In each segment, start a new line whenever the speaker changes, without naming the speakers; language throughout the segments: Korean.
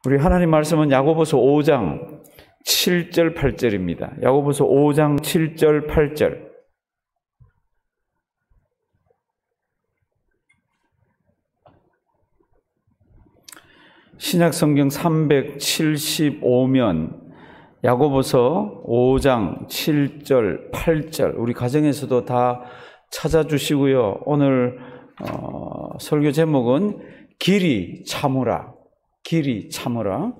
우리 하나님 말씀은 야고보서 5장 7절 8절입니다. 야고보서 5장 7절 8절. 신약성경 375면 야고보서 5장 7절 8절 우리 가정에서도 다 찾아주시고요. 오늘 설교 제목은 길이 참으라. 길이 참으라.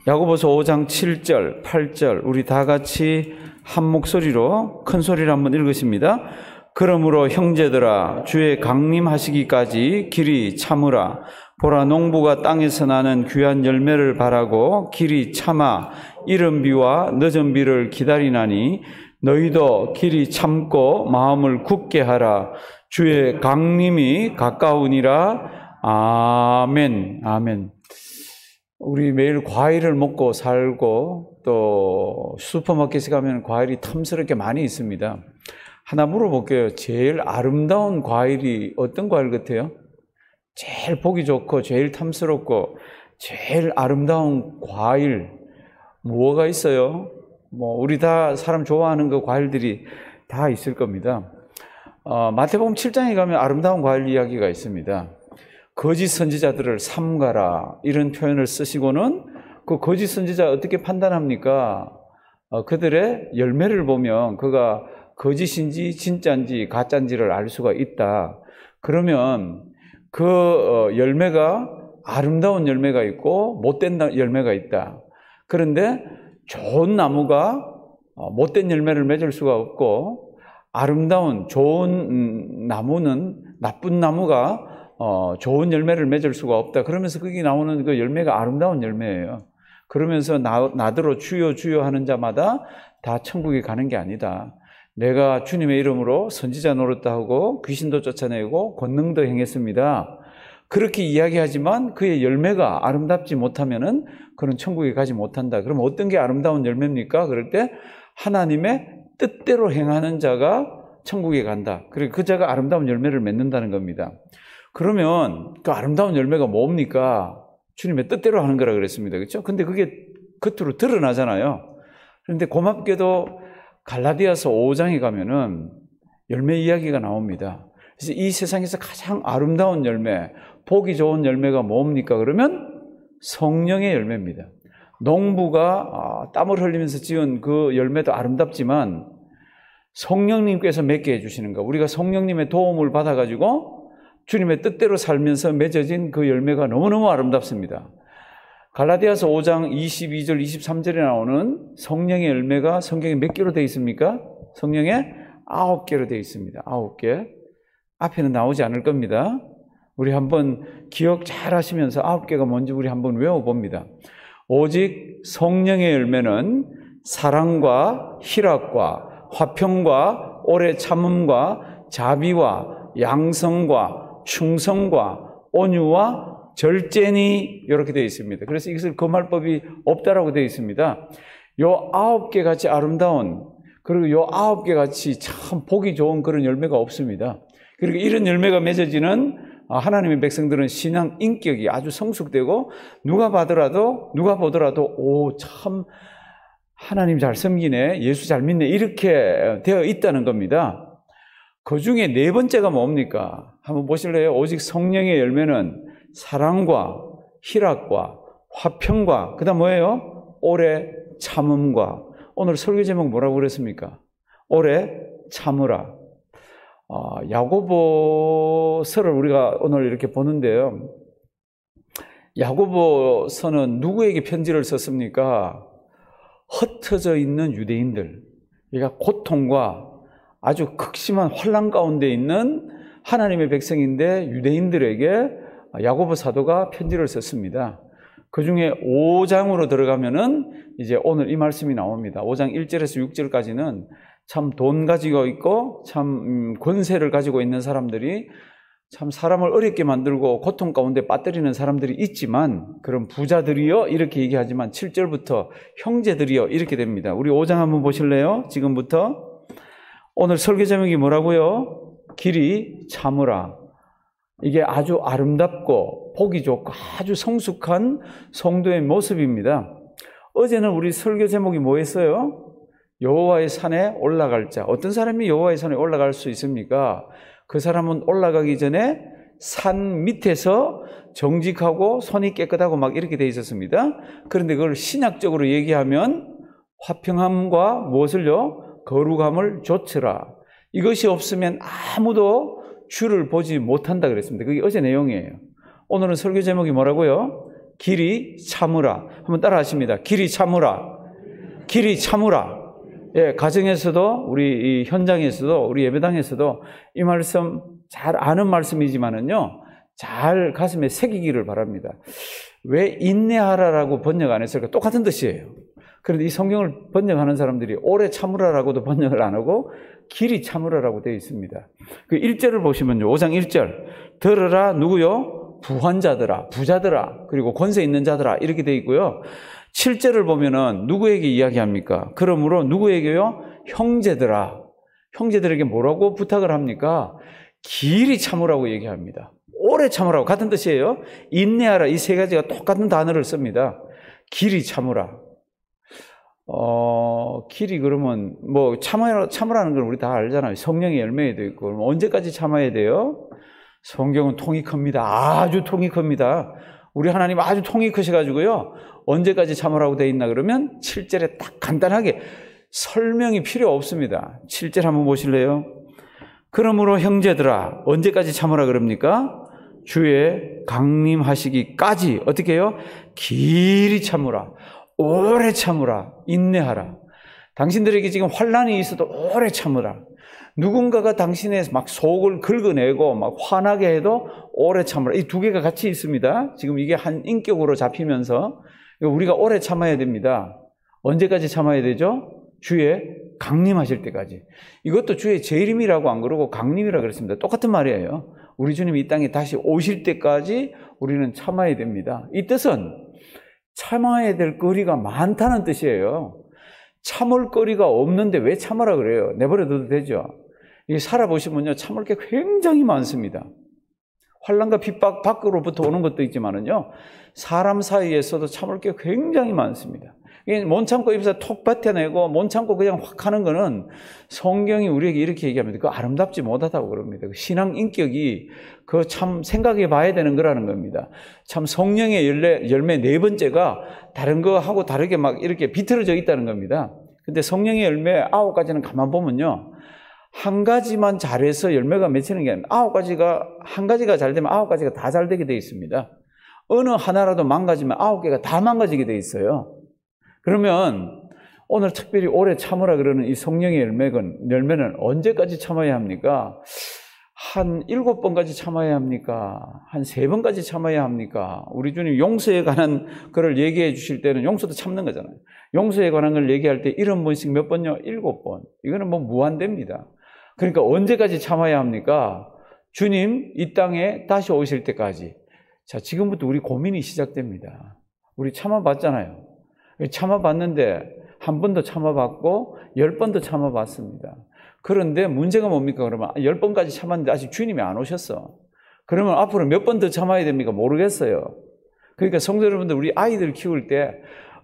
야고보서 5장 7절 8절 우리 다 같이 한 목소리로 큰 소리로 한번 읽으십니다. 그러므로 형제들아 주의 강림하시기까지 길이 참으라. 보라 농부가 땅에서 나는 귀한 열매를 바라고 길이 참아 이른 비와 늦은 비를 기다리나니 너희도 길이 참고 마음을 굳게 하라. 주의 강림이 가까우니라. 아멘. 아멘. 우리 매일 과일을 먹고 살고 또 슈퍼마켓에 가면 과일이 탐스럽게 많이 있습니다. 하나 물어볼게요. 제일 아름다운 과일이 어떤 과일 같아요? 제일 보기 좋고 제일 탐스럽고 제일 아름다운 과일 뭐가 있어요? 우리 다 사람 좋아하는 그 과일들이 다 있을 겁니다. 마태복음 7장에 가면 아름다운 과일 이야기가 있습니다. 거짓 선지자들을 삼가라 이런 표현을 쓰시고는 그 거짓 선지자 어떻게 판단합니까? 그들의 열매를 보면 그가 거짓인지 진짜인지 가짜인지를 알 수가 있다. 그러면 그 열매가 아름다운 열매가 있고 못된 열매가 있다. 그런데 좋은 나무가 못된 열매를 맺을 수가 없고 아름다운 좋은 나무는 나쁜 나무가 좋은 열매를 맺을 수가 없다. 그러면서 거기 나오는 그 열매가 아름다운 열매예요. 그러면서 나더러 주여 주여 하는 자마다 다 천국에 가는 게 아니다. 내가 주님의 이름으로 선지자 노릇도 하고 귀신도 쫓아내고 권능도 행했습니다. 그렇게 이야기하지만 그의 열매가 아름답지 못하면은 그는 천국에 가지 못한다. 그럼 어떤 게 아름다운 열매입니까? 그럴 때 하나님의 뜻대로 행하는 자가 천국에 간다. 그리고 그 자가 아름다운 열매를 맺는다는 겁니다. 그러면 그 아름다운 열매가 뭡니까? 주님의 뜻대로 하는 거라 그랬습니다. 그렇죠? 근데 그게 겉으로 드러나잖아요. 그런데 고맙게도 갈라디아서 5장에 가면은 열매 이야기가 나옵니다. 그래서 이 세상에서 가장 아름다운 열매, 보기 좋은 열매가 뭡니까? 그러면 성령의 열매입니다. 농부가 땀을 흘리면서 지은 그 열매도 아름답지만 성령님께서 맺게 해주시는 거. 우리가 성령님의 도움을 받아가지고 주님의 뜻대로 살면서 맺어진 그 열매가 너무너무 아름답습니다. 갈라디아서 5장 22절 23절에 나오는 성령의 열매가 성경에 몇 개로 되어 있습니까? 성령에 9개로 되어 있습니다. 9개. 앞에는 나오지 않을 겁니다. 우리 한번 기억 잘 하시면서 9개가 뭔지 우리 한번 외워봅니다. 오직 성령의 열매는 사랑과 희락과 화평과 오래 참음과 자비와 양성과 충성과 온유와 절제니 이렇게 되어 있습니다. 그래서 이것을 금할법이 없다라고 되어 있습니다. 요 9개 같이 아름다운 그리고 요 9개 같이 참 보기 좋은 그런 열매가 없습니다. 그리고 이런 열매가 맺어지는 하나님의 백성들은 신앙 인격이 아주 성숙되고 누가 보더라도 참 하나님 잘 섬기네, 예수 잘 믿네 이렇게 되어 있다는 겁니다. 그 중에 네 번째가 뭡니까? 한번 보실래요? 오직 성령의 열매는 사랑과 희락과 화평과 그다음 뭐예요? 오래 참음과 오늘 설교 제목 뭐라고 그랬습니까? 오래 참으라. 야고보서를 우리가 오늘 이렇게 보는데요. 야고보서는 누구에게 편지를 썼습니까? 흩어져 있는 유대인들, 그러니까 고통과 아주 극심한 환난 가운데 있는 하나님의 백성인데 유대인들에게 야고보 사도가 편지를 썼습니다. 그 중에 5장으로 들어가면은 이제 오늘 이 말씀이 나옵니다. 5장 1절에서 6절까지는 참 돈 가지고 있고 참 권세를 가지고 있는 사람들이 참 사람을 어렵게 만들고 고통 가운데 빠뜨리는 사람들이 있지만 그런 부자들이요 이렇게 얘기하지만 7절부터 형제들이요 이렇게 됩니다. 우리 5장 한번 보실래요? 지금부터. 오늘 설교 제목이 뭐라고요? 길이 참으라. 이게 아주 아름답고 보기 좋고 아주 성숙한 성도의 모습입니다. 어제는 우리 설교 제목이 뭐였어요? 여호와의 산에 올라갈 자. 어떤 사람이 여호와의 산에 올라갈 수 있습니까? 그 사람은 올라가기 전에 산 밑에서 정직하고 손이 깨끗하고 막 이렇게 돼 있었습니다. 그런데 그걸 신학적으로 얘기하면 화평함과 무엇을요? 거룩함을 좇으라. 이것이 없으면 아무도 주를 보지 못한다 그랬습니다. 그게 어제 내용이에요. 오늘은 설교 제목이 뭐라고요? 길이 참으라. 한번 따라 하십니다. 길이 참으라. 길이 참으라. 예, 가정에서도 우리 이 현장에서도 우리 예배당에서도 이 말씀 잘 아는 말씀이지만은요, 잘 가슴에 새기기를 바랍니다. 왜 인내하라라고 번역 안 했을까? 똑같은 뜻이에요. 그런데 이 성경을 번역하는 사람들이 오래 참으라라고도 번역을 안 하고 길이 참으라라고 되어 있습니다. 그 1절을 보시면요, 5장 1절 들으라 누구요? 부한자들아, 부자들아, 그리고 권세 있는 자들아 이렇게 되어 있고요. 7절을 보면은 누구에게 이야기합니까? 그러므로 누구에게요? 형제들아. 형제들에게 뭐라고 부탁을 합니까? 길이 참으라고 얘기합니다. 오래 참으라고. 같은 뜻이에요. 인내하라. 이 세 가지가 똑같은 단어를 씁니다. 길이 참으라. 길이 그러면 뭐 참으라는 걸 우리 다 알잖아요. 성령의 열매에도 있고. 그럼 언제까지 참아야 돼요? 성경은 통이 큽니다. 아주 통이 큽니다. 우리 하나님 아주 통이 크셔가지고요. 언제까지 참으라고 돼 있나 그러면 7절에 딱 간단하게 설명이 필요 없습니다. 7절 한번 보실래요? 그러므로 형제들아 언제까지 참으라 그럽니까? 주의 강림하시기까지 어떻게 해요? 길이 참으라. 오래 참으라. 인내하라. 당신들에게 지금 환난이 있어도 오래 참으라. 누군가가 당신의 막 속을 긁어내고 막 화나게 해도 오래 참으라. 이 두 개가 같이 있습니다. 지금 이게 한 인격으로 잡히면서 우리가 오래 참아야 됩니다. 언제까지 참아야 되죠? 주의 강림하실 때까지. 이것도 주의 재림이라고 안 그러고 강림이라고 그랬습니다. 똑같은 말이에요. 우리 주님이 이 땅에 다시 오실 때까지 우리는 참아야 됩니다. 이 뜻은 참아야 될 거리가 많다는 뜻이에요. 참을 거리가 없는데 왜 참으라 그래요? 내버려둬도 되죠. 이게 살아보시면요, 참을 게 굉장히 많습니다. 환난과 핍박 밖으로부터 오는 것도 있지만은요, 사람 사이에서도 참을 게 굉장히 많습니다. 못 참고 입에서 톡 뱉어내고 못 참고 그냥 확 하는 거는 성경이 우리에게 이렇게 얘기합니다. 그거 아름답지 못하다고 그럽니다. 신앙 인격이 그 참 생각해 봐야 되는 거라는 겁니다. 참 성령의 열매 네 번째가 다른 거하고 다르게 막 이렇게 비틀어져 있다는 겁니다. 근데 성령의 열매 9가지는 가만 보면요, 한 가지만 잘해서 열매가 맺히는 게 아니라 한 가지가 잘 되면 9가지가 다 잘 되게 되어 있습니다. 어느 하나라도 망가지면 9개가 다 망가지게 되어 있어요. 그러면 오늘 특별히 오래 참으라 그러는 이 성령의 열매는 언제까지 참아야 합니까? 한 7번까지 참아야 합니까? 한 3번까지 참아야 합니까? 우리 주님 용서에 관한 것을 얘기해 주실 때는 용서도 참는 거잖아요. 용서에 관한 걸 얘기할 때 70번씩 몇 번요? 7번. 이거는 뭐 무한대입니다. 그러니까 언제까지 참아야 합니까? 주님 이 땅에 다시 오실 때까지. 자, 지금부터 우리 고민이 시작됩니다. 우리 참아봤잖아요. 참아봤는데 한 번도 참아봤고 10번도 참아봤습니다. 그런데 문제가 뭡니까? 그러면 10번까지 참았는데 아직 주님이 안 오셨어. 그러면 앞으로 몇 번 더 참아야 됩니까? 모르겠어요. 그러니까 성도 여러분들, 우리 아이들 키울 때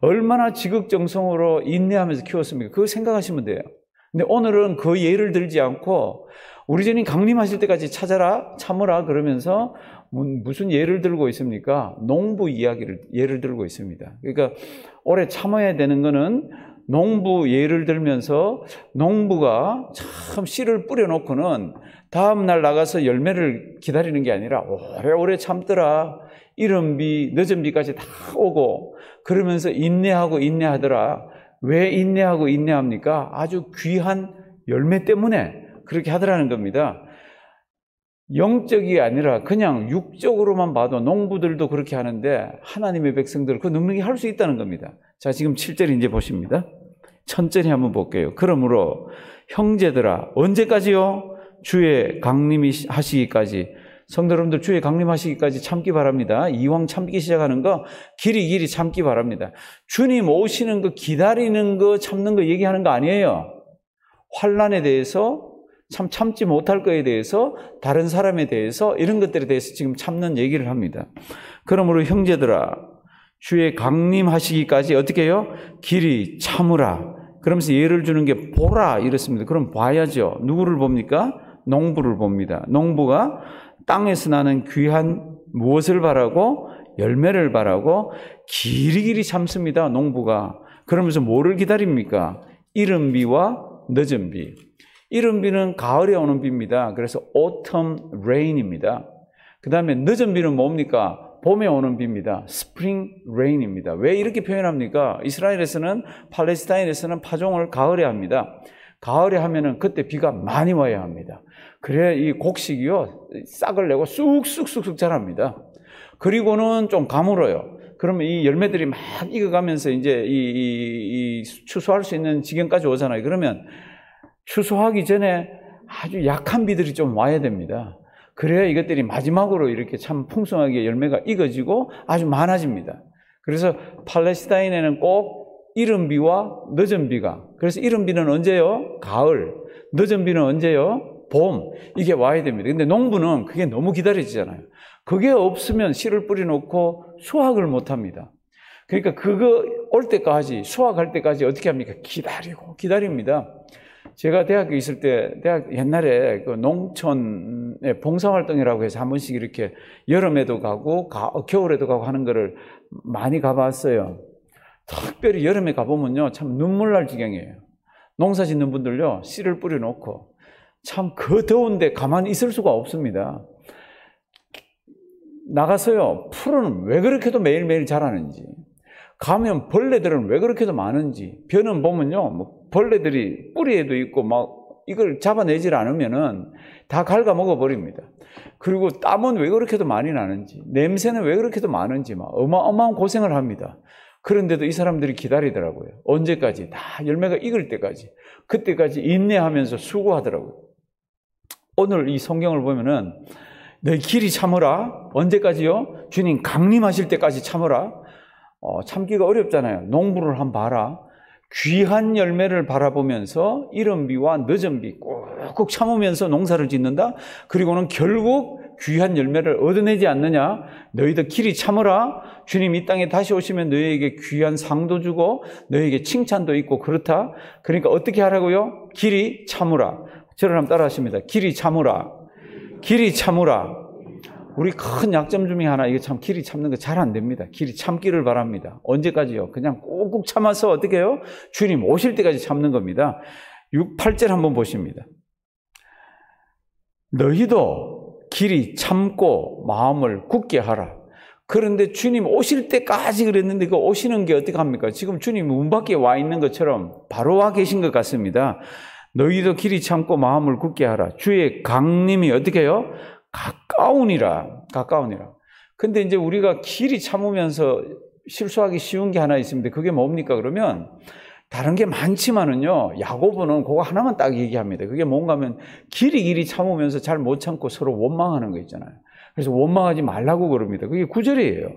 얼마나 지극정성으로 인내하면서 키웠습니까? 그거 생각하시면 돼요. 근데 오늘은 그 예를 들지 않고 우리 주님 강림하실 때까지 참으라 그러면서 무슨 예를 들고 있습니까? 농부 예를 들고 있습니다. 그러니까 오래 참아야 되는 거는 농부 예를 들면서 농부가 참 씨를 뿌려놓고는 다음 날 나가서 열매를 기다리는 게 아니라 오래오래 참더라. 이른 비, 늦은 비까지 다 오고 그러면서 인내하더라. 왜 인내합니까? 아주 귀한 열매 때문에 그렇게 하더라는 겁니다. 영적이 아니라 그냥 육적으로만 봐도 농부들도 그렇게 하는데 하나님의 백성들 그 능력이 할 수 있다는 겁니다. 자, 지금 7절 이제 보십니다. 천천히 한번 볼게요. 그러므로 형제들아 언제까지요? 주의 강림하시기까지. 성도 여러분들, 주의 강림하시기까지 참기 바랍니다. 이왕 참기 시작하는 거 길이 참기 바랍니다. 주님 오시는 거 기다리는 거 참는 거 얘기하는 거 아니에요. 환난에 대해서 참 참지 못할 거에 대해서, 다른 사람에 대해서, 이런 것들에 대해서 지금 참는 얘기를 합니다. 그러므로 형제들아, 주의 강림하시기까지 어떻게 해요? 길이 참으라. 그러면서 예를 주는 게 보라 이렇습니다. 그럼 봐야죠. 누구를 봅니까? 농부를 봅니다. 농부가 땅에서 나는 귀한 무엇을 바라고? 열매를 바라고 길이길이 참습니다. 농부가. 그러면서 뭐를 기다립니까? 이른 비와 늦은 비. 이른 비는 가을에 오는 비입니다. 그래서 autumn rain입니다. 그 다음에 늦은 비는 뭡니까? 봄에 오는 비입니다. spring rain입니다. 왜 이렇게 표현합니까? 이스라엘에서는, 팔레스타인에서는 파종을 가을에 합니다. 가을에 하면은 그때 비가 많이 와야 합니다. 그래야 이 곡식이요, 싹을 내고 쑥쑥쑥쑥 자랍니다. 그리고는 좀 가물어요. 그러면 이 열매들이 막 익어가면서 이제 이 추수할 수 있는 지경까지 오잖아요. 그러면 추수하기 전에 아주 약한 비들이 좀 와야 됩니다. 그래야 이것들이 마지막으로 이렇게 참 풍성하게 열매가 익어지고 아주 많아집니다. 그래서 팔레스타인에는 꼭 이른 비와 늦은 비가, 그래서 이른 비는 언제요? 가을. 늦은 비는 언제요? 봄. 이게 와야 됩니다. 근데 농부는 그게 너무 기다려지잖아요. 그게 없으면 씨를 뿌려놓고 수확을 못 합니다. 그러니까 그거 올 때까지, 수확할 때까지 어떻게 합니까? 기다립니다. 제가 대학교 있을 때, 옛날에 그 농촌의 봉사활동이라고 해서 한 번씩 이렇게 여름에도 가고, 겨울에도 가고 하는 거를 많이 가봤어요. 특별히 여름에 가보면요, 참 눈물 날 지경이에요. 농사 짓는 분들요, 씨를 뿌려놓고, 참 그 더운데 가만히 있을 수가 없습니다. 나가서요, 풀은 왜 그렇게도 매일매일 자라는지, 가면 벌레들은 왜 그렇게도 많은지, 벼는 보면요, 뭐 벌레들이 뿌리에도 있고 막 이걸 잡아내질 않으면은 다 갉아먹어 버립니다. 그리고 땀은 왜 그렇게도 많이 나는지, 냄새는 왜 그렇게도 많은지 막 어마어마한 고생을 합니다. 그런데도 이 사람들이 기다리더라고요. 언제까지? 다 열매가 익을 때까지. 그때까지 인내하면서 수고하더라고요. 오늘 이 성경을 보면은 너희 길이 참으라. 언제까지요? 주님 강림하실 때까지 참으라. 참기가 어렵잖아요. 농부를 한번 봐라. 귀한 열매를 바라보면서 이른 비와 늦은 비 꾹꾹 참으면서 농사를 짓는다. 그리고는 결국 귀한 열매를 얻어내지 않느냐. 너희들 길이 참으라. 주님 이 땅에 다시 오시면 너희에게 귀한 상도 주고 너희에게 칭찬도 있고 그렇다. 그러니까 어떻게 하라고요? 길이 참으라. 저를 한번 따라 하십니다. 길이 참으라. 길이 참으라. 우리 큰 약점 중에 하나, 이게 참 길이 참는 거 잘 안 됩니다. 길이 참기를 바랍니다. 언제까지요? 그냥 꾹꾹 참아서 어떻게 해요? 주님 오실 때까지 참는 겁니다. 6, 8절 한번 보십니다. 너희도 길이 참고 마음을 굳게 하라. 그런데 주님 오실 때까지 그랬는데 그 오시는 게 어떻게 합니까? 지금 주님 문 밖에 와 있는 것처럼 바로 와 계신 것 같습니다. 너희도 길이 참고 마음을 굳게 하라. 주의 강림이 어떻게 해요? 가까우니라. 근데 이제 우리가 길이 참으면서 실수하기 쉬운 게 하나 있습니다. 그게 뭡니까? 그러면 다른 게 많지만은요, 야고보는 그거 하나만 딱 얘기합니다. 그게 뭔가 하면 길이 참으면서 잘 못 참고 서로 원망하는 거 있잖아요. 그래서 원망하지 말라고 그럽니다. 그게 9절이에요.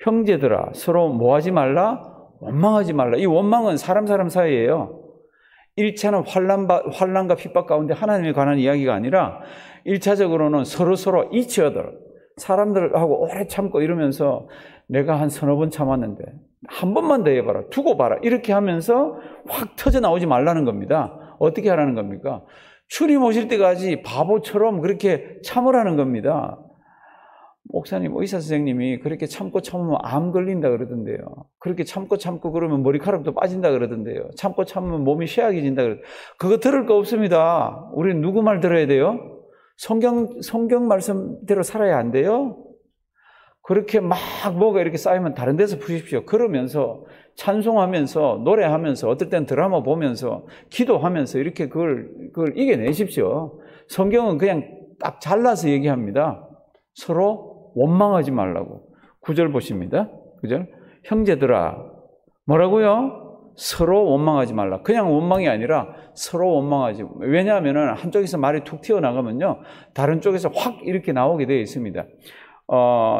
형제들아, 서로 뭐 하지 말라? 원망하지 말라. 이 원망은 사람 사이예요. 1차는 환난과 핍박 가운데 하나님에 관한 이야기가 아니라 1차적으로는 서로 each other, 사람들하고 오래 참고 이러면서 내가 한 서너 번 참았는데 한 번만 더 해봐라, 두고 봐라, 이렇게 하면서 확 터져 나오지 말라는 겁니다. 어떻게 하라는 겁니까? 주님 오실 때까지 바보처럼 그렇게 참으라는 겁니다. 목사님, 의사 선생님이 그렇게 참고 참으면 암 걸린다 그러던데요. 그렇게 참고 그러면 머리카락도 빠진다 그러던데요. 참고 참으면 몸이 쇠약해진다 그러던데요. 그거 들을 거 없습니다. 우리는 누구 말 들어야 돼요? 성경 말씀대로 살아야 안 돼요? 그렇게 막 뭐가 이렇게 쌓이면 다른 데서 푸십시오. 그러면서 찬송하면서 노래하면서 어떨 땐 드라마 보면서 기도하면서 이렇게 그걸 이겨내십시오. 성경은 그냥 딱 잘라서 얘기합니다. 서로 원망하지 말라고. 9절 보십니다. 9절. 형제들아, 뭐라고요? 서로 원망하지 말라. 그냥 원망이 아니라 서로 원망하지. 왜냐하면 한쪽에서 말이 툭 튀어나가면요, 다른 쪽에서 확 이렇게 나오게 되어 있습니다.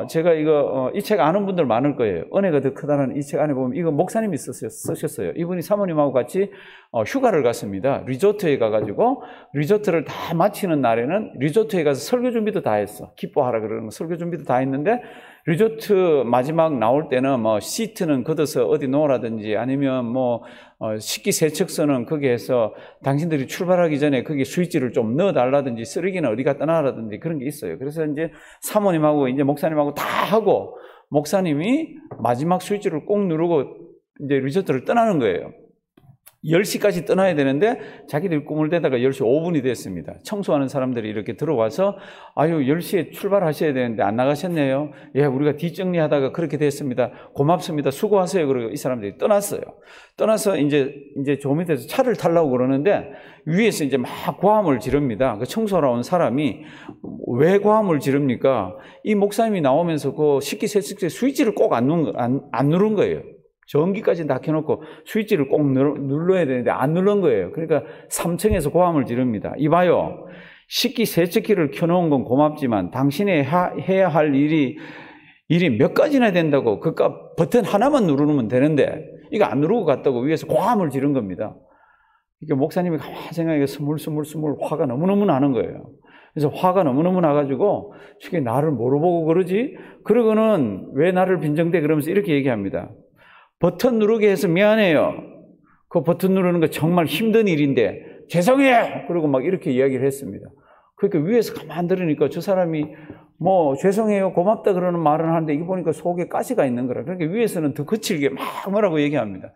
제가 이 책 아는 분들 많을 거예요. 은혜가 더 크다는 이 책 안에 보면 이거 목사님이 쓰셨어요. 이분이 사모님하고 같이 휴가를 갔습니다. 리조트에 가가지고 리조트를 다 마치는 날에는 리조트에 가서 설교 준비도 다 했어. 기뻐하라 그러는 거 설교 준비도 다 했는데 리조트 마지막 나올 때는 뭐 시트는 걷어서 어디 놓으라든지 아니면 뭐 식기세척소는 거기에서 당신들이 출발하기 전에 거기 스위치를 좀 넣어달라든지 쓰레기는 어디 갖다 놔라든지 그런 게 있어요. 그래서 이제 사모님하고 이제 목사님하고 다 하고 목사님이 마지막 스위치를 꼭 누르고 이제 리조트를 떠나는 거예요. 10시까지 떠나야 되는데 자기들이 꿈을 대다가 10시 5분이 됐습니다. 청소하는 사람들이 이렇게 들어와서 아유 10시에 출발하셔야 되는데 안 나가셨네요. 예, 우리가 뒷정리하다가 그렇게 됐습니다. 고맙습니다. 수고하세요. 그러고 이 사람들이 떠났어요. 떠나서 이제 저 밑에서 차를 타려고 그러는데 위에서 이제 막 고함을 지릅니다. 그 청소하러 온 사람이 왜 고함을 지릅니까? 이 목사님이 나오면서 그 식기세척기 스위치를 꼭 안 누른 거예요. 전기까지 다 켜놓고 스위치를 꼭 눌러야 되는데 안 누른 거예요. 그러니까 3층에서 고함을 지릅니다. 이봐요. 식기세척기를 켜놓은 건 고맙지만 당신이 해야 할 일이 몇 가지나 된다고 그니까 버튼 하나만 누르면 되는데 이거 안 누르고 갔다고 위에서 고함을 지른 겁니다. 그러니까 목사님이 가만히 생각해 스물스물 화가 너무너무 나는 거예요. 그래서 화가 너무너무 나가지고 저게 나를 뭐로 보고 그러지? 그러고는 왜 나를 빈정대? 그러면서 이렇게 얘기합니다. 버튼 누르게 해서 미안해요. 그 버튼 누르는 거 정말 힘든 일인데 죄송해요. 그리고 막 이렇게 이야기를 했습니다. 그러니까 위에서 가만 들으니까 저 사람이 뭐 죄송해요, 고맙다 그러는 말은 하는데 이거 보니까 속에 가시가 있는 거라. 그러니까 위에서는 더 거칠게 막 뭐라고 얘기합니다.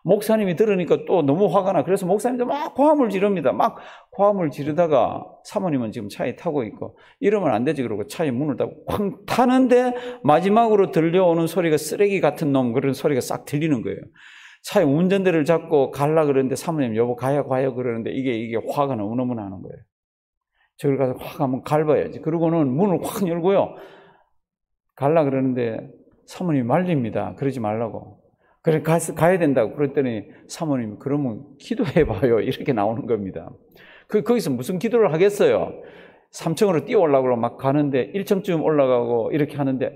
목사님이 들으니까 또 너무 화가 나. 그래서 목사님도 막 고함을 지릅니다. 막 고함을 지르다가 사모님은 지금 차에 타고 있고 이러면 안 되지 그러고 차에 문을 닫고 쾅 타는데 마지막으로 들려오는 소리가 쓰레기 같은 놈 그런 소리가 싹 들리는 거예요. 차에 운전대를 잡고 가려고 그러는데 사모님 여보 가요 그러는데 이게 화가 너무너무 나는 거예요. 저걸 가서 확 한번 갈봐야지. 그러고는 문을 확 열고요. 가려고 그러는데 사모님이 말립니다. 그러지 말라고. 그래 가야 된다고 그랬더니 사모님이 그러면 기도해봐요 이렇게 나오는 겁니다. 거기서 무슨 기도를 하겠어요. 3층으로 뛰어 올라가고 막 가는데 1층쯤 올라가고 이렇게 하는데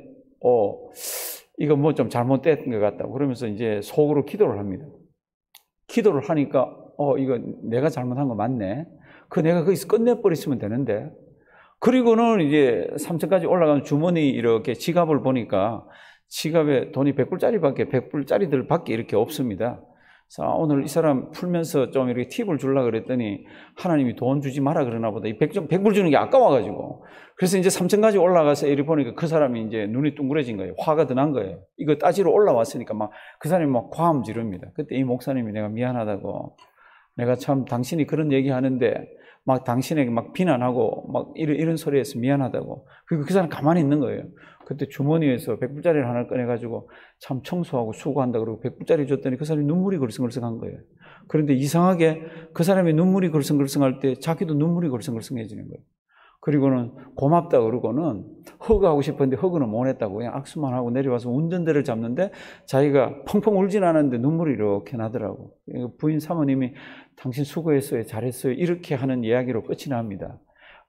이거 뭐 좀 잘못된 것 같다 그러면서 이제 속으로 기도를 합니다. 기도를 하니까 이거 내가 잘못한 거 맞네. 내가 거기서 끝내버렸으면 되는데. 그리고는 이제 3층까지 올라가면 주머니 이렇게 지갑을 보니까 지갑에 돈이 100불짜리들밖에 이렇게 없습니다. 그래서 오늘 이 사람 풀면서 좀 이렇게 팁을 주려고 그랬더니 하나님이 돈 주지 마라 그러나 보다. 이 100불 주는 게 아까워가지고. 그래서 이제 3층까지 올라가서 이렇게 보니까 그 사람이 이제 눈이 둥그레진 거예요. 화가 더 난 거예요. 이거 따지러 올라왔으니까 막 그 사람이 막 고함 지릅니다. 그때 이 목사님이 내가 미안하다고. 내가 참 당신이 그런 얘기 하는데 막 당신에게 막 비난하고 막 이런 소리에서 미안하다고. 그리고 그 사람 가만히 있는 거예요. 그때 주머니에서 100불짜리를 하나 꺼내가지고 참 청소하고 수고한다 그러고 100불짜리 줬더니 그 사람이 눈물이 걸성걸성한 거예요. 그런데 이상하게 그 사람이 눈물이 걸성걸성할 때 자기도 눈물이 걸성걸성해지는 거예요. 그리고는 고맙다 그러고는 허그하고 싶었는데 허그는 못 했다고 그냥 악수만 하고 내려와서 운전대를 잡는데 자기가 펑펑 울진 않았는데 눈물이 이렇게 나더라고. 부인 사모님이 당신 수고했어요, 잘했어요 이렇게 하는 이야기로 끝이 납니다.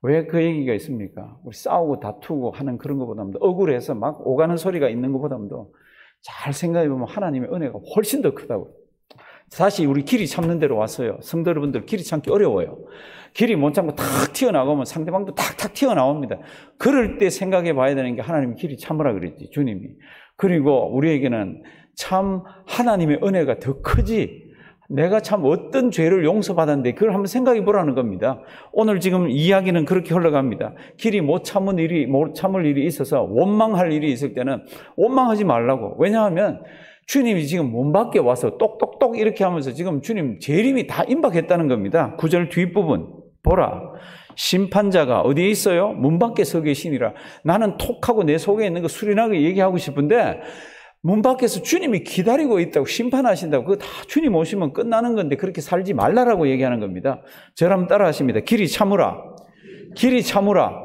왜 그 얘기가 있습니까? 우리 싸우고 다투고 하는 그런 것보다도 억울해서 막 오가는 소리가 있는 것보다도 잘 생각해보면 하나님의 은혜가 훨씬 더 크다고. 다시 우리 길이 참는 대로 왔어요. 성도 여러분들 길이 참기 어려워요. 길이 못 참고 탁 튀어나오면 상대방도 탁탁 튀어나옵니다. 그럴 때 생각해 봐야 되는 게 하나님이 길이 참으라 그랬지, 주님이. 그리고 우리에게는 참 하나님의 은혜가 더 크지. 내가 참 어떤 죄를 용서받았는데 그걸 한번 생각해 보라는 겁니다. 오늘 지금 이야기는 그렇게 흘러갑니다. 길이 못 참을 일이 있어서 원망할 일이 있을 때는 원망하지 말라고. 왜냐하면 주님이 지금 문 밖에 와서 똑똑똑 이렇게 하면서 지금 주님 재림이 다 임박했다는 겁니다. 9절 뒷부분 보라. 심판자가 어디에 있어요? 문 밖에 서 계시니라. 나는 톡하고 내 속에 있는 거 수리나게 얘기하고 싶은데 문 밖에서 주님이 기다리고 있다고 심판하신다고. 그거 다 주님 오시면 끝나는 건데 그렇게 살지 말라라고 얘기하는 겁니다. 저랑 따라 하십니다. 길이 참으라. 길이 참으라.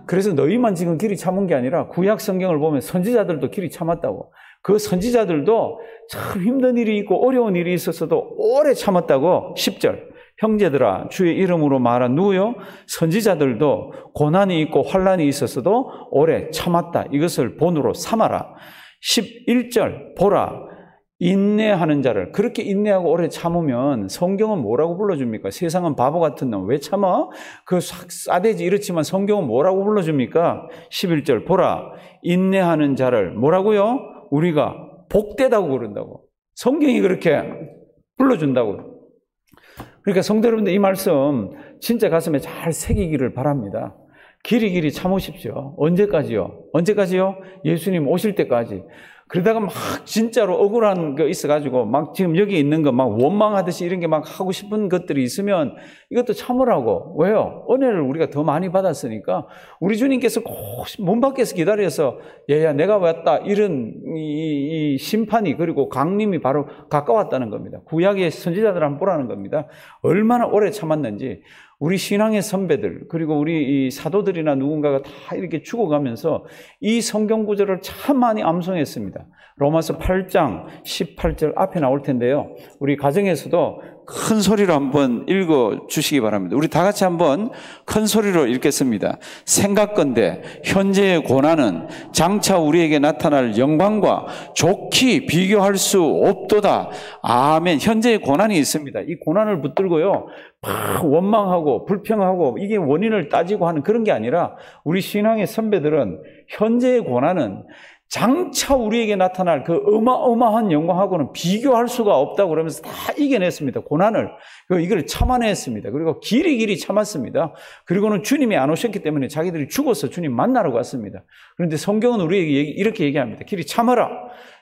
그래서 너희만 지금 길이 참은 게 아니라 구약 성경을 보면 선지자들도 길이 참았다고. 그 선지자들도 참 힘든 일이 있고 어려운 일이 있었어도 오래 참았다고. 10절 형제들아 주의 이름으로 말한 누구요? 선지자들도 고난이 있고 환난이 있었어도 오래 참았다. 이것을 본으로 삼아라. 11절 보라 인내하는 자를. 그렇게 인내하고 오래 참으면 성경은 뭐라고 불러줍니까? 세상은 바보 같은 놈 왜 참아? 그 싸대지 이렇지만 성경은 뭐라고 불러줍니까? 11절 보라 인내하는 자를 뭐라고요? 우리가 복되다고 그런다고. 성경이 그렇게 불러준다고. 그러니까 성도 여러분들 이 말씀 진짜 가슴에 잘 새기기를 바랍니다. 길이 참으십시오. 언제까지요? 언제까지요? 예수님 오실 때까지. 그러다가 막 진짜로 억울한 거 있어가지고 막 지금 여기 있는 거 막 원망하듯이 이런 게 막 하고 싶은 것들이 있으면 이것도 참으라고. 왜요? 은혜를 우리가 더 많이 받았으니까 우리 주님께서 꼭 문 밖에서 기다려서 얘야 내가 왔다 이런 이 심판이 그리고 강림이 바로 가까웠다는 겁니다. 구약의 선지자들 한번 보라는 겁니다. 얼마나 오래 참았는지. 우리 신앙의 선배들 그리고 우리 이 사도들이나 누군가가 다 이렇게 죽어가면서 이 성경 구절을 참 많이 암송했습니다. 로마서 8장 18절 앞에 나올 텐데요. 우리 가정에서도 큰 소리로 한번 읽어 주시기 바랍니다. 우리 다 같이 한번 큰 소리로 읽겠습니다. 생각건대 현재의 고난은 장차 우리에게 나타날 영광과 좋게 비교할 수 없도다. 아멘. 현재의 고난이 있습니다. 이 고난을 붙들고요 막 원망하고 불평하고 이게 원인을 따지고 하는 그런 게 아니라 우리 신앙의 선배들은 현재의 고난은 장차 우리에게 나타날 그 어마어마한 영광하고는 비교할 수가 없다고 그러면서 다 이겨냈습니다. 고난을. 이걸 참아냈습니다. 그리고 길이 참았습니다. 그리고는 주님이 안 오셨기 때문에 자기들이 죽어서 주님 만나러 갔습니다. 그런데 성경은 우리에게 이렇게 얘기합니다. 길이 참아라.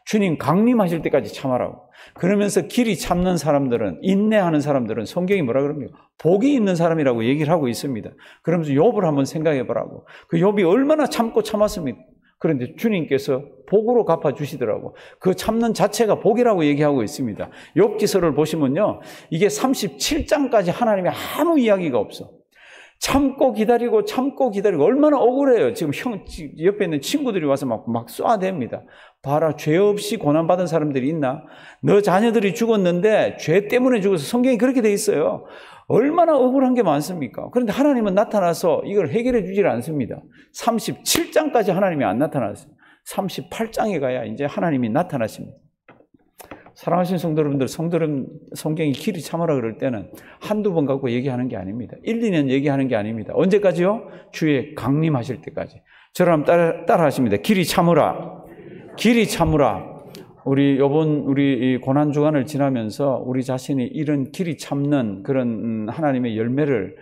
주님 강림하실 때까지 참아라고. 그러면서 길이 참는 사람들은, 인내하는 사람들은 성경이 뭐라 그럽니까? 복이 있는 사람이라고 얘기를 하고 있습니다. 그러면서 욥을 한번 생각해 보라고. 그 욥이 얼마나 참고 참았습니까? 그런데 주님께서 복으로 갚아주시더라고. 그 참는 자체가 복이라고 얘기하고 있습니다. 욥기서를 보시면요. 이게 37장까지 하나님의 아무 이야기가 없어. 참고 기다리고 얼마나 억울해요. 지금 옆에 있는 친구들이 와서 막 쏴댑니다. 봐라, 죄 없이 고난받은 사람들이 있나? 너 자녀들이 죽었는데 죄 때문에 죽어서 성경이 그렇게 돼 있어요. 얼마나 억울한 게 많습니까? 그런데 하나님은 나타나서 이걸 해결해 주질 않습니다. 37장까지 하나님이 안 나타났어요. 38장에 가야 이제 하나님이 나타나십니다. 사랑하시는 성도 여러분들, 성경이 길이 참으라 그럴 때는 한두 번 갖고 얘기하는 게 아닙니다. 1, 2년 얘기하는 게 아닙니다. 언제까지요? 주의 강림하실 때까지. 저를 한번 따라 하십니다. 길이 참으라. 길이 참으라. 우리 이 고난 주간을 지나면서 우리 자신이 이런 길이 참는 그런 하나님의 열매를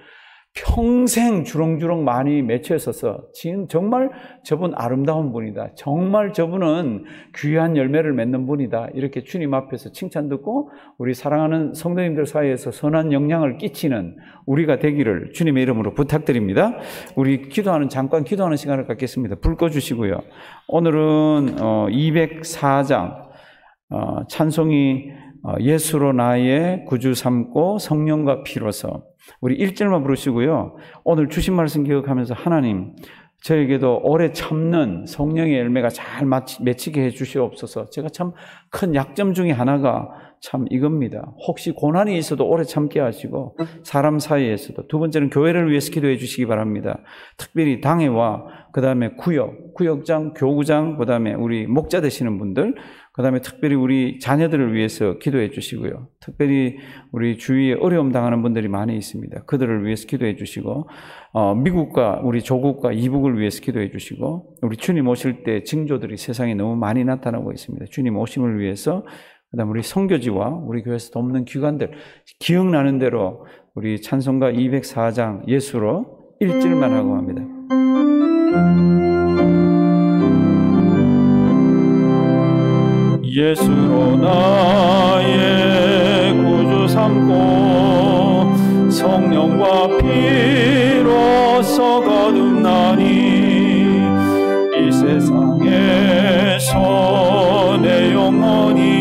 평생 주렁주렁 많이 맺혀 있어서 지금 정말 저분 아름다운 분이다. 정말 저분은 귀한 열매를 맺는 분이다. 이렇게 주님 앞에서 칭찬 듣고 우리 사랑하는 성도님들 사이에서 선한 영향을 끼치는 우리가 되기를 주님의 이름으로 부탁드립니다. 우리 잠깐 기도하는 시간을 갖겠습니다. 불 꺼주시고요. 오늘은 204장 찬송이 예수로 나의 구주 삼고 성령과 피로서 우리 1절만 부르시고요. 오늘 주신 말씀 기억하면서 하나님 저에게도 오래 참는 성령의 열매가 잘 맺히게 해 주시옵소서. 제가 참 큰 약점 중에 하나가 참 이겁니다. 혹시 고난이 있어도 오래 참게 하시고 사람 사이에서도 두 번째는 교회를 위해서 기도해 주시기 바랍니다. 특별히 당회와 그 다음에 구역장, 교구장, 그 다음에 우리 목자 되시는 분들, 그 다음에 특별히 우리 자녀들을 위해서 기도해 주시고요. 특별히 우리 주위에 어려움 당하는 분들이 많이 있습니다. 그들을 위해서 기도해 주시고 미국과 우리 조국과 이북을 위해서 기도해 주시고 우리 주님 오실 때 징조들이 세상에 너무 많이 나타나고 있습니다. 주님 오심을 위해서 그다음 우리 선교지와 우리 교회에서 돕는 기관들 기억나는 대로 우리 찬송가 204장 예수로 1절만 하고 합니다. 예수로 나의 구주 삼고 성령과 피로서 거듭나니 이 세상에서 내 영혼이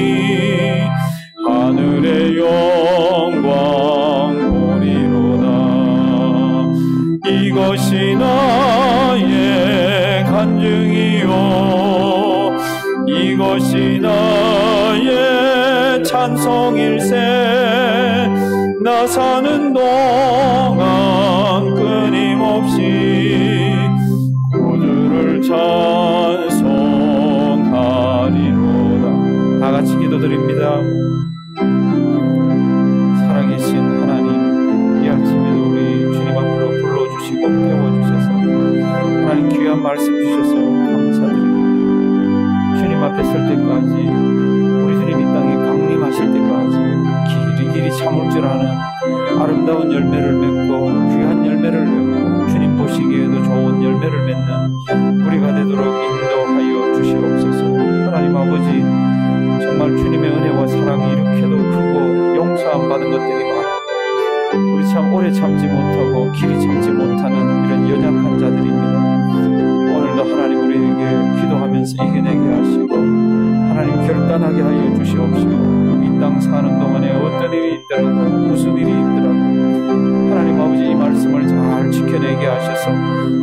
하늘의 영광 보리로다. 이것이 나의 간증이요 이것이 나의 찬송일세. 나 내가 사는 동안 끊임없이 구주를 찬송하리로다. 다 같이 기도드립니다. 살아계신 하나님, 이 아침에도 우리 주님 앞으로 불러주시고 깨워주셔서 하나님 귀한 말씀 주셔서 감사드립니다. 주님 앞에 설 때까지, 우리 주님 이 땅에 강림하실 때까지 길이 참을 줄 아는 아름다운 열매를 맺고 귀한 열매를 맺고 주님 보시기에도 좋은 열매를 맺는 우리가 되도록 인도하여 주시옵소서. 하나님 아버지, 정말 주님의 은혜와 사랑이 이렇게도 크고 용서함 받은 것들이 많고 우리 참 오래 참지 못하고 길이 참지 못하는 이런 연약한 자들입니다. 오늘도 하나님 우리에게 기도하면서 이겨내게 하시고 하나님 결단하게 하여 주시옵시고, 이 땅 사는 동안에 어떤 일이 있더라도 무슨 일이 있더라도 하나님 아버지 이 말씀을 잘 지켜내게 하셔서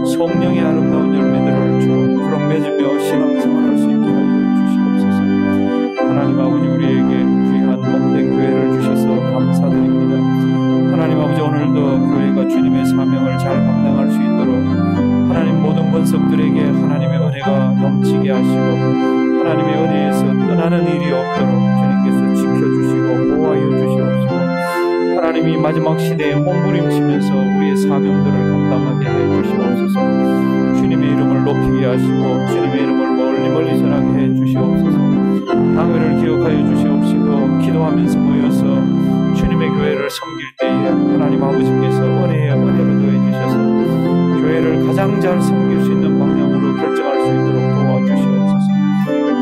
성령의 아름다운 열매들을 주렁주렁 맺으며 신앙생활할 수 있게 하여 주시옵소서. 하나님 아버지 우리에게 귀한 몸된 교회를 주셔서 감사드립니다. 하나님 아버지 오늘도 교회가 주님의 사명을 잘 감당할 수 있도록 하나님 모든 권속들에게 하나님의 은혜가 넘치게 하시고 하나님의 은혜에서 떠나는 일이 없도록 주님께서 지켜주시고 보호하여 주시옵시고, 하나님이 마지막 시대에 몸부림치면서 우리의 사명들을 감당하게 해 주시옵소서. 주님의 이름을 높이게 하시고 주님의 이름을 멀리 전하게 해 주시옵소서. 당회를 기억하여 주시옵시고 기도하면서 모여서 주님의 교회를 섬길 때에 하나님 아버지께서 은혜로 더해 주셔서 교회를 가장 잘 섬길 수 있는 방향으로 결정할 수 있도록 도와주시옵소서.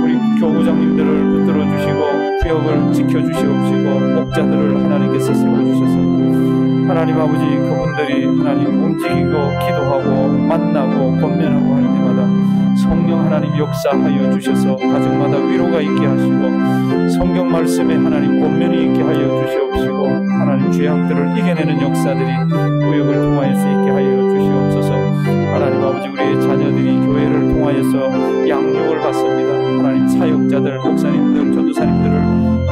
우리 교구장님들을 붙들어 주시고 구역을 지켜주시옵시고 목자들을 하나님께서 세워주셔서 하나님 아버지 그분들이 하나님 움직이고 기도하고 만나고 권면하고 할 때마다 성령 하나님 역사하여 주셔서 가정마다 위로가 있게 하시고 성경 말씀에 하나님 권면이 있게 하여 주시옵시고 하나님 죄악들을 이겨내는 역사들이 구역을 통하여서 있게 하여 주시옵소서. 하나님 아버지 우리의 자녀들이 교회를 통하여서 양육을 받습니다. 하나님 사역자들 목사님들 전도사님들을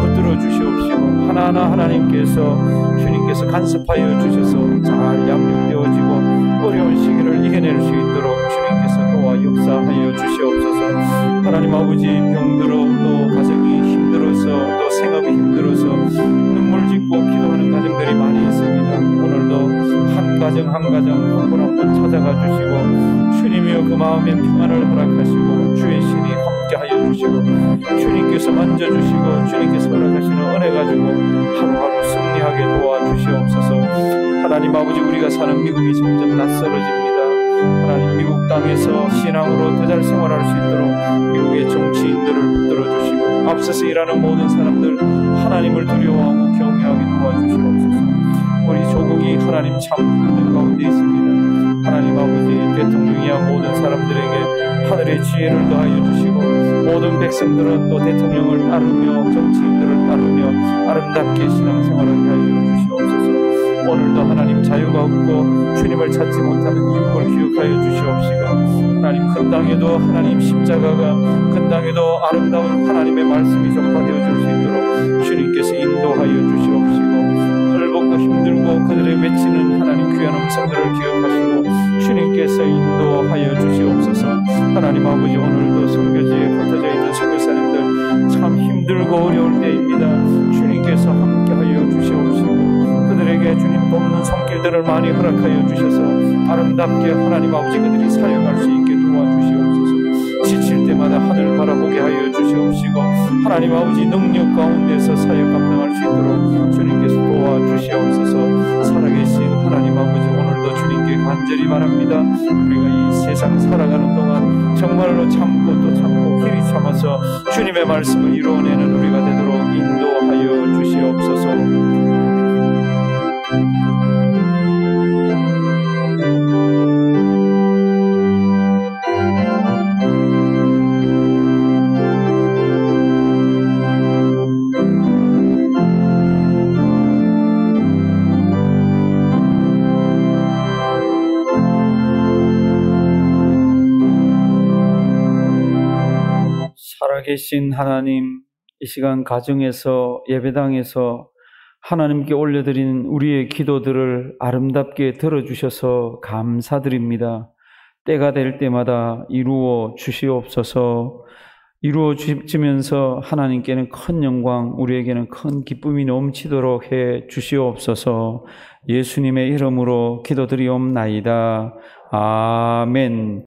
붙들어 주시옵시고 하나하나 하나님께서 주님께서 간섭하여 주셔서 잘 양육되어지고 어려운 시기를 이겨낼 수 있도록 주님께서 도와 역사하여 주시옵소서. 하나님 아버지 병들어 또 가정이 힘들어서 또 생업이 힘들어서 눈물 짓고 기도하는 가정들이 많이 있습니다. 오늘도 한 가정 한 분 한 분 찾아가 주시고 주님이여 그 마음에 평안을 허락하시고 주의 신이 함께하여 주시고 주님께서 만져주시고 주님께서 허락하시는 은혜 가지고 하루하루 승리하게 도와주시옵소서. 하나님 아버지 우리가 사는 미국이 점점 낯설어집니다. 하나님 미국 땅에서 신앙으로 더 잘 생활할 수 있도록 미국의 정치인들을 붙들어 주시고 앞서서 일하는 모든 사람들 하나님을 두려워하고 경외하게 도와주시옵소서. 우리 조국이 하나님 참 힘든 가운데 있습니다. 하나님 아버지 대통령이야 모든 사람들에게 하늘의 지혜를 더하여 주시고 모든 백성들은 또 대통령을 따르며 정치인들을 따르며 아름답게 신앙생활하게 하여 주시옵소서. 오늘도 하나님 자유가 없고 주님을 찾지 못하는 이유를 기억하여 주시옵시고 하나님 큰 땅에도 하나님 십자가가 큰 땅에도 아름다운 하나님의 말씀이 전파되어 줄 수 있도록 주님께서 인도하여 주시옵시고 헐벗고 힘들고 그들의 외치는 하나님 귀한 음성들을 기억하시고 주님께서 인도하여 주시옵소서. 하나님 아버지 오늘도 선교지에 흩어져 있는 선교사님들 참 힘들고 어려울 때입니다. 주님께서 함께하여 주시옵시고 그들에게 주님 돕는 손길들을 많이 허락하여 주셔서 아름답게 하나님 아버지 그들이 사역할 수 있게 도와주시옵소서. 지칠 때마다 하늘 바라보게 하여 주시옵시고 하나님 아버지 능력 가운데서 사역 감당할 수 있도록 주님께서 도와주시옵소서. 살아계신 하나님 아버지 오늘도 주님께 간절히 바랍니다. 우리가 이 세상 살아가는 동안 정말로 참고 또 참고 길이 참아서 주님의 말씀을 이루어내는 우리가 되도록 인도하여 주시옵소서. 살아계신 하나님, 이 시간 가정에서 예배당에서 하나님께 올려드린 우리의 기도들을 아름답게 들어주셔서 감사드립니다. 때가 될 때마다 이루어 주시옵소서. 이루어 주시면서 하나님께는 큰 영광, 우리에게는 큰 기쁨이 넘치도록 해 주시옵소서. 예수님의 이름으로 기도드리옵나이다. 아멘.